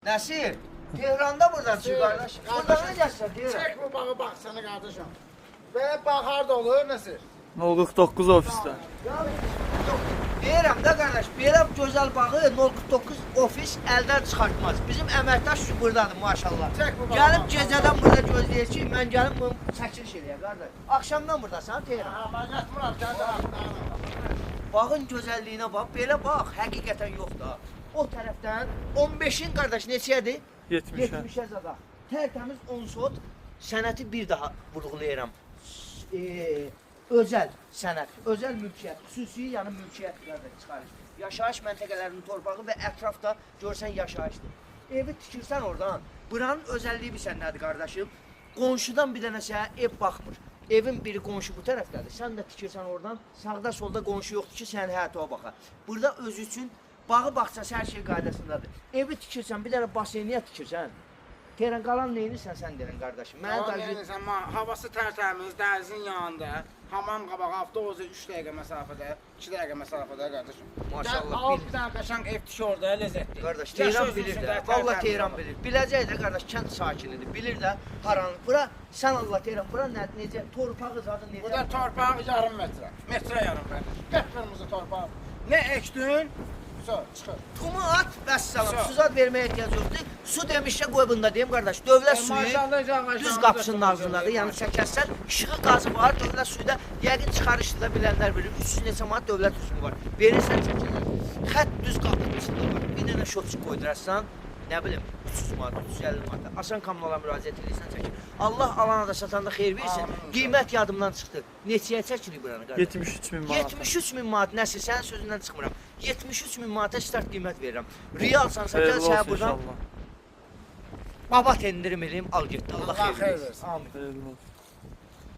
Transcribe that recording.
Nəsir, Tehranda buradan çıx qardaş. Buradan nə gəlsən Tehran? Çək bu bağı baxsana qardaşım. Belə bağ harda olur, Nəsir? 049 ofisdə. Deyirəm də qardaş, belə gözəl bağı 049 ofis əldən çıxartmaz. Bizim əməkdaş buradadır maşallah. Çək bu bağı. Gəlib gecədən burada gözləyir ki, mən gəlim bunu çəkiliş eləyəm qardaş. Axşamdan buradasan Tehran. Ha, mən yatmıram, gəl. Bağın gözəlliyinə bax, belə bax, həqiqətən yoxdur. O tərəfdən 15-in qardaş neçədir? 70-ə. 70-ə zada. Tərtəmiz 10 sot sənəti bir daha vurğulayıram. Özəl sənət, özəl mülkiyyət, xüsusi yəni mülkiyyət çıxarış. Yaşayış məntəqələrinin torpağı və ətrafda görsən yaşayışdır. Evi tikirsən oradan, buranın özəlliyi bilsən nədir qardaşım? Qonşudan bir dənə sənə ev baxmır. Evin biri qonşu bu tərəfdədir. Sən də tikirsən oradan, sağda solda qonşu yoxdur ki, sənin həyata o baxa. Burada öz üçün bağı baxsası hər şey qaydasındadır. Evi tikirsən, bir dənə baseyniyə tikirsən. Tehran qalan neyinirsən sən deyirən qardaşım? Havası tərtəmiz, dənizin yanında. Hamam qabağı avtobusu 3 dəqiqə məsafədə, 2 dəqiqə məsafədə qardaşım. Maşallah. Al bir dənə qəşəng ev tiki orada, ləzzətli. Qardaş, Tehran bilir də. Vallahi Tehran bilir. Biləcək də qardaş, kənd sakinidir. Bilir də haranı. Bura sən Allah Tehran, bura necə torpağı zadı necə? Burada torpaq yarım metrə. Metrə yarım qardaş. Qıpqırmızı torpaq. Nə əkdin? Çıxır. Tumu at, vəssalam. Suzad verməyə ehtiyac yoxdur. Su demişsə qoy bunda deyim qardaş. Dövlət suyu düz qapısının ağzındadır. Yəni çəkərsən, işığı qazı var. Dövlət suyu da yəqin çıxarışdı da bilənlər bilir. 300 neçə manat dövlət suyu var. Verirsən çəkirlər. Xətt düz qapının içində var. Bir dənə şotçu qoydurarsan, nə bilim 300 manat, 350 manat. Asan kommunala müraciət edirsən çəkir. Allah alana da satanda xeyir versin. Qiymət yadımdan çıxdı. Neçəyə çəkilir buranı qardaş? 73.000 manat. 73.000 manat nəsil, sənin sözündən çıxmıram. 73.000 manata start qiymət verirəm. Realsansa gəl sənə buradan inşallah. baba tendirim eləyim, al getdi. Allah xeyir versin. Amin. Xeyirli olsun.